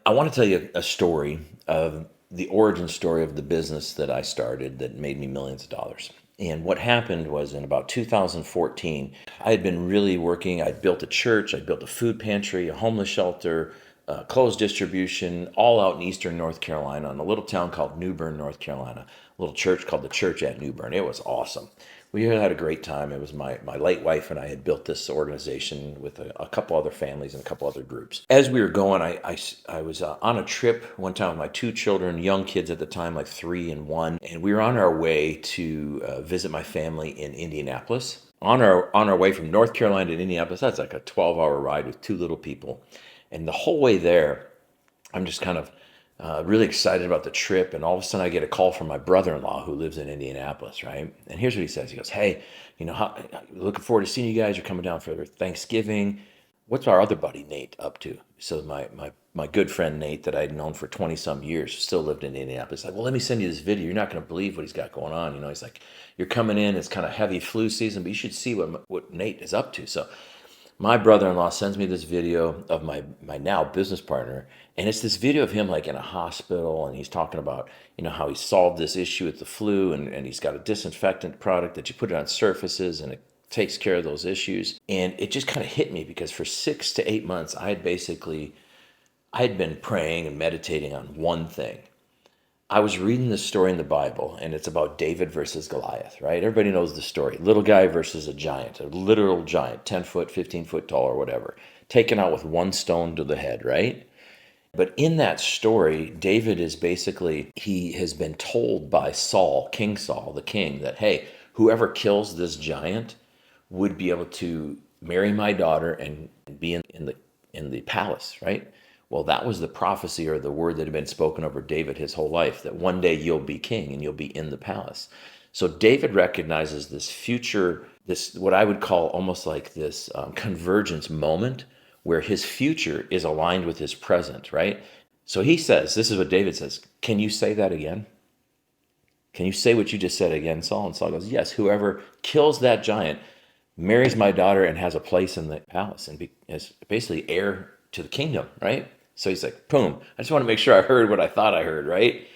I want to tell you a story of the origin story of the business that I started that made me millions of dollars. And what happened was in about 2014, I had been really working. I'd built a church, I'd built a food pantry, a homeless shelter, clothes distribution, all out in eastern North Carolina in a little town called New Bern, North Carolina, a little church called the Church at New Bern. It was awesome. We had a great time. It was my late wife and I had built this organization with a couple other families and a couple other groups. As we were going, I was on a trip one time with my two children, young kids at the time, like 3 and 1, and we were on our way to visit my family in Indianapolis. On our way from North Carolina to Indianapolis, that's like a 12-hour ride with two little people. And the whole way there, I'm just kind of really excited about the trip. And all of a sudden, I get a call from my brother-in-law who lives in Indianapolis, right? And here's what he says. He goes, "Hey, looking forward to seeing you guys. You're coming down for Thanksgiving. What's our other buddy Nate up to?" So my good friend Nate that I'd known for 20 some years still lived in Indianapolis. Like, well, let me send you this video. You're not going to believe what he's got going on. He's like, "You're coming in. It's kind of heavy flu season, but you should see what Nate is up to." So my brother-in-law sends me this video of my now business partner, and it's this video of him like in a hospital, and he's talking about how he solved this issue with the flu, and he's got a disinfectant product that you put it on surfaces and it takes care of those issues. And it just kind of hit me because for 6 to 8 months I had been praying and meditating on one thing. I was reading this story in the Bible, and it's about David versus Goliath, right? Everybody knows the story. Little guy versus a giant, a literal giant, 10 foot, 15 foot tall, or whatever, taken out with one stone to the head, right? But in that story, David he has been told by Saul, King Saul, the king, that, hey, whoever kills this giant would be able to marry my daughter and be in the palace, right? Well, that was the prophecy or the word that had been spoken over David his whole life, that one day you'll be king and you'll be in the palace. So David recognizes this future, this what I would call almost like this convergence moment where his future is aligned with his present, right? So he says, this is what David says, "Can you say that again? Can you say what you just said again, Saul?" And Saul goes, "Yes, whoever kills that giant marries my daughter and has a place in the palace and is basically heir to the kingdom," right? So he's like, boom, I just want to make sure I heard what I thought I heard, right?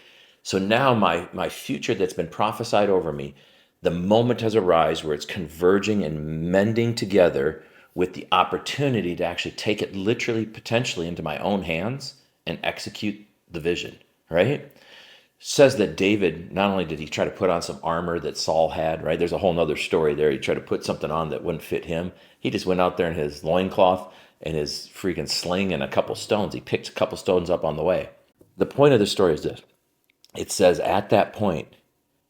So now my future that's been prophesied over me, the moment has arisen where it's converging and mending together with the opportunity to actually take it literally, potentially into my own hands and execute the vision, right? Says that David, not only did he try to put on some armor that Saul had, right? There's a whole nother story there. He tried to put something on that wouldn't fit him. He just went out there in his loincloth and his freaking sling and a couple stones. He picked a couple stones up on the way. The point of the story is this. It says at that point,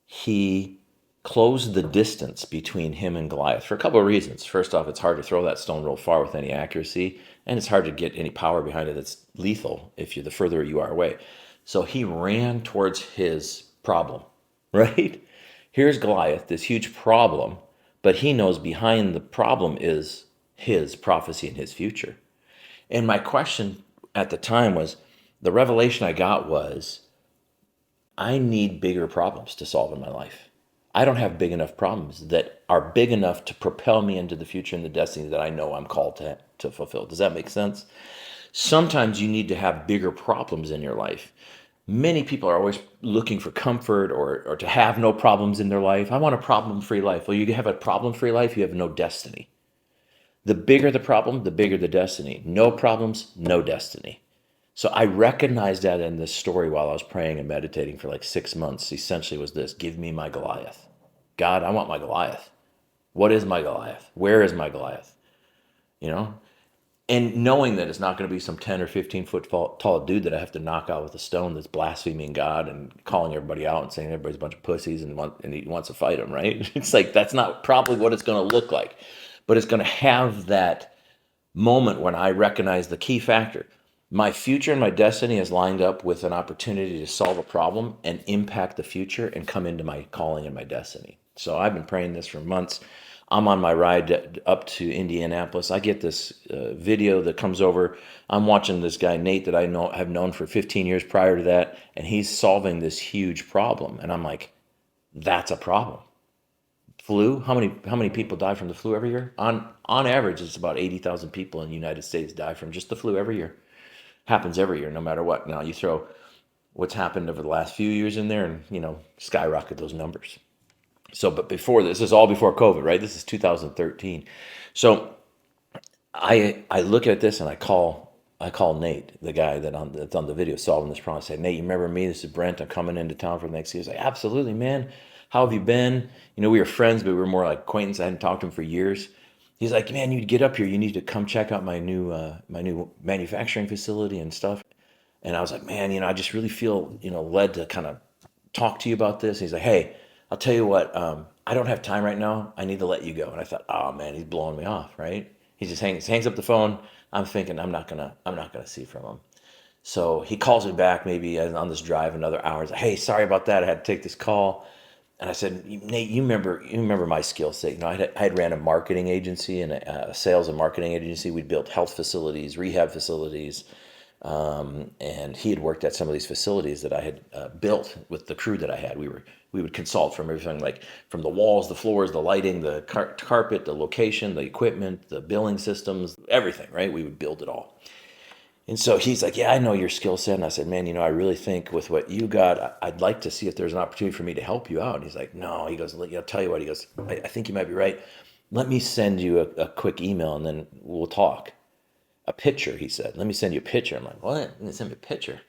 he closed the distance between him and Goliath for a couple of reasons. First off, it's hard to throw that stone real far with any accuracy, and it's hard to get any power behind it that's lethal if you the further you are away. So he ran towards his problem, right? Here's Goliath, this huge problem, but he knows behind the problem is his prophecy and his future. And my question at the time was, the revelation I got was, I need bigger problems to solve in my life. I don't have big enough problems that are big enough to propel me into the future and the destiny that I know I'm called to fulfill. Does that make sense? Sometimes you need to have bigger problems in your life. Many people are always looking for comfort or to have no problems in their life. I want a problem-free life. Well, you have a problem-free life, you have no destiny. The bigger the problem, the bigger the destiny. No problems, no destiny. So I recognized that in this story while I was praying and meditating for like 6 months. Essentially was this: give me my Goliath. God, I want my Goliath. What is my Goliath? Where is my Goliath? You know? And knowing that it's not going to be some 10 or 15 foot tall dude that I have to knock out with a stone that's blaspheming God and calling everybody out and saying everybody's a bunch of pussies and he wants to fight them, right? It's like, that's not probably what it's going to look like. But it's going to have that moment when I recognize the key factor. My future and my destiny is lined up with an opportunity to solve a problem and impact the future and come into my calling and my destiny. So I've been praying this for months. I'm on my ride up to Indianapolis. I get this video that comes over. I'm watching this guy, Nate, that I have known for 15 years prior to that, and he's solving this huge problem. And I'm like, that's a problem. Flu, how many people die from the flu every year? On average, it's about 80,000 people in the United States die from just the flu every year. Happens every year, no matter what. Now you throw what's happened over the last few years in there and, skyrocket those numbers. So, but before this is all before COVID, right? This is 2013. So I look at this and I call Nate, the guy that's on the video solving this problem. I say, Nate, you remember me? This is Brent. I'm coming into town for the next year. He's like, absolutely, man. How have you been? We were friends, but we were more like acquaintances. I hadn't talked to him for years. He's like, man, you get up here. You need to come check out my new manufacturing facility and stuff. And I was like, man, I just really feel, led to kind of talk to you about this. He's like, hey, I'll tell you what, I don't have time right now. I need to let you go. And I thought, oh man, he's blowing me off, right? He just hangs up the phone. I'm thinking I'm not gonna see from him. So he calls me back maybe on this drive another hour. He's like, hey, sorry about that. I had to take this call. And I said, Nate, you remember my skill set. I had ran a marketing agency and a sales and marketing agency. We'd built health facilities, rehab facilities, and he had worked at some of these facilities that I had built with the crew that I had. We would consult from everything like from the walls, the floors, the lighting, the carpet, the location, the equipment, the billing systems, everything. Right? We would build it all. And so he's like, yeah, I know your skill set. And I said, man, I really think with what you got, I'd like to see if there's an opportunity for me to help you out. And he's like, no, he goes, I'll tell you what, he goes, I think you might be right. Let me send you a quick email and then we'll talk. A picture, he said. Let me send you a picture. I'm like, what? Send me a picture.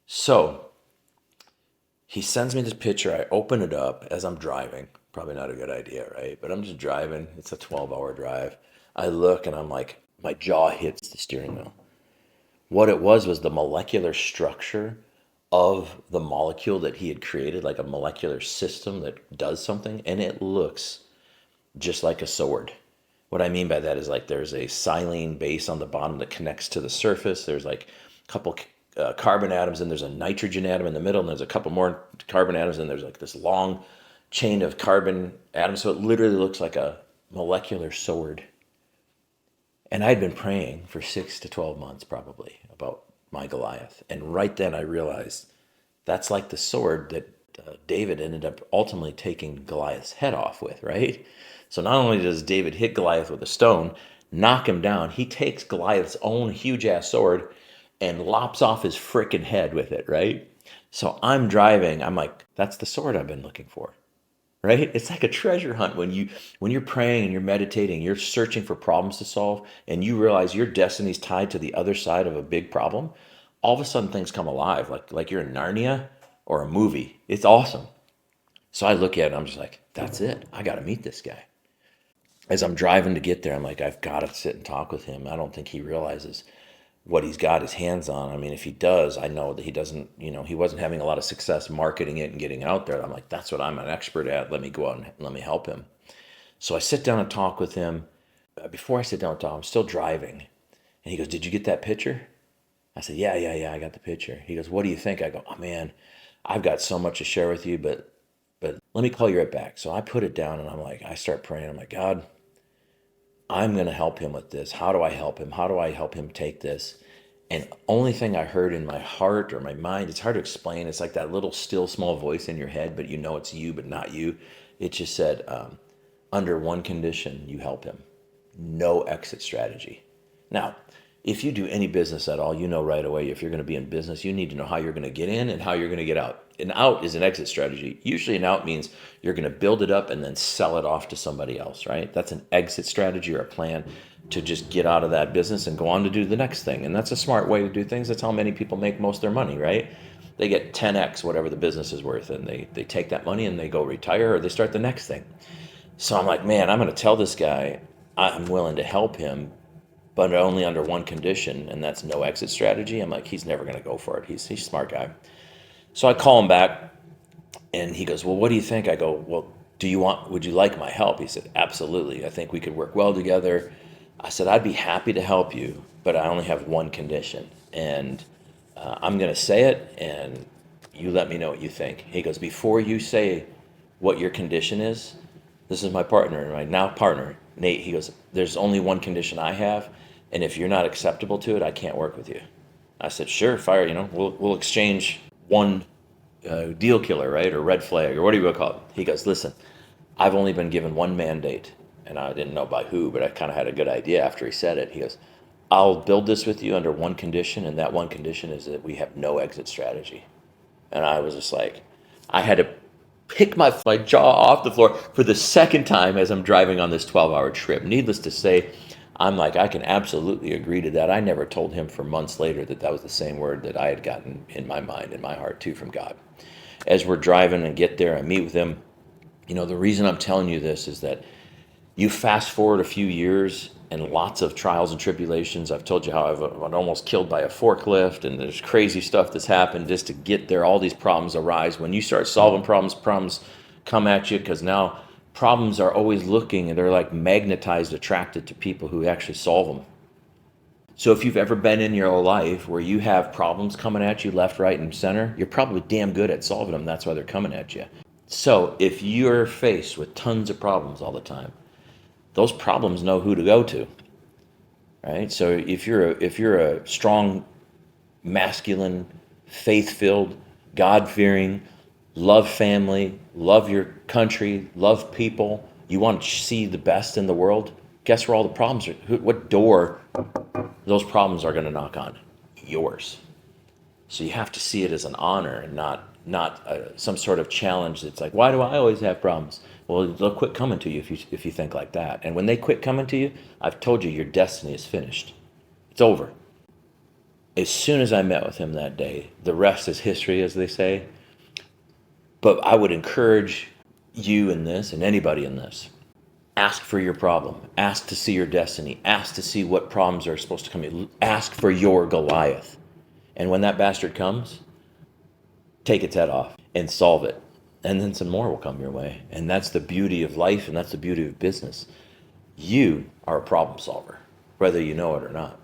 So he sends me this picture. I open it up as I'm driving. Probably not a good idea, right? But I'm just driving. It's a 12-hour drive. I look and I'm like, my jaw hits the steering wheel. What it was the molecular structure of the molecule that he had created, like a molecular system that does something, and it looks just like a sword. What I mean by that is like there's a silane base on the bottom that connects to the surface. There's like a couple carbon atoms, and there's a nitrogen atom in the middle, and there's a couple more carbon atoms, and there's like this long chain of carbon atoms. So it literally looks like a molecular sword. And I'd been praying for 6 to 12 months probably about my Goliath. And right then I realized that's like the sword that David ended up ultimately taking Goliath's head off with, right? So not only does David hit Goliath with a stone, knock him down, he takes Goliath's own huge ass sword and lops off his frickin' head with it, right? So I'm driving, I'm like, that's the sword I've been looking for. Right? It's like a treasure hunt when you're praying and you're meditating, you're searching for problems to solve, and you realize your destiny's tied to the other side of a big problem. All of a sudden things come alive, like you're in Narnia or a movie. It's awesome. So I look at it, I'm just like, that's it. I got to meet this guy. As I'm driving to get there, I'm like, I've got to sit and talk with him. I don't think he realizes what he's got his hands on. I mean, if he does, I know that he doesn't, he wasn't having a lot of success marketing it and getting it out there. I'm like, that's what I'm an expert at. Let me go out and let me help him. So I sit down and talk with him. Before I sit down and talk, I'm still driving. And he goes, did you get that picture? I said, yeah, I got the picture. He goes, what do you think? I go, oh man, I've got so much to share with you, but let me call you right back. So I put it down and I'm like, I start praying. I'm like, God, I'm going to help him with this. How do I help him? How do I help him take this? And only thing I heard in my heart or my mind, it's hard to explain. It's like that little still small voice in your head, but it's you, but not you. It just said, under one condition, you help him. No exit strategy. Now, if you do any business at all, you know right away if you're going to be in business, you need to know how you're going to get in and how you're going to get out. An out is an exit strategy. Usually an out means you're going to build it up and then sell it off to somebody else, right? That's an exit strategy or a plan to just get out of that business and go on to do the next thing. And that's a smart way to do things. That's how many people make most of their money, right? They get 10x whatever the business is worth, and they take that money and they go retire or they start the next thing. So I'm like, man, I'm going to tell this guy I'm willing to help him, but only under one condition, and that's no exit strategy. I'm like, he's never going to go for it. He's a smart guy. So I call him back, and he goes, well, what do you think? I go, well, would you like my help? He said, absolutely. I think we could work well together. I said, I'd be happy to help you, but I only have one condition, and I'm going to say it, and you let me know what you think. He goes, before you say what your condition is, this is my partner, my now partner, Nate. He goes, there's only one condition I have, and if you're not acceptable to it, I can't work with you. I said, sure, fire, we'll exchange one deal killer, right, or red flag, or what do you want to call it? He goes, listen, I've only been given one mandate, and I didn't know by who, but I kind of had a good idea after he said it. He goes, I'll build this with you under one condition, and that one condition is that we have no exit strategy. And I was just like, I had to pick my jaw off the floor for the second time as I'm driving on this 12-hour trip. Needless to say, I'm like, I can absolutely agree to that. I never told him for months later that that was the same word that I had gotten in my mind, in my heart too, from God. As we're driving and get there, I meet with him. The reason I'm telling you this is that you fast forward a few years and lots of trials and tribulations. I've told you how I've been almost killed by a forklift, and there's crazy stuff that's happened just to get there. All these problems arise. When you start solving problems come at you, because now problems are always looking, and they're like magnetized, attracted to people who actually solve them. So if you've ever been in your life where you have problems coming at you left, right, and center, you're probably damn good at solving them. That's why they're coming at you. So if you're faced with tons of problems all the time, those problems know who to go to, right? So if you're a strong, masculine, faith-filled, God-fearing, love family, love your country, love people, you want to see the best in the world, guess where all the problems are? What door those problems are going to knock on? Yours. So you have to see it as an honor and not some sort of challenge that's like, why do I always have problems? Well, they'll quit coming to you if you think like that. And when they quit coming to you, I've told you your destiny is finished. It's over. As soon as I met with him that day, the rest is history, as they say. But I would encourage you in this and anybody in this. Ask for your problem. Ask to see your destiny. Ask to see what problems are supposed to come in. Ask for your Goliath. And when that bastard comes, take its head off and solve it. And then some more will come your way. And that's the beauty of life, and that's the beauty of business. You are a problem solver, whether you know it or not.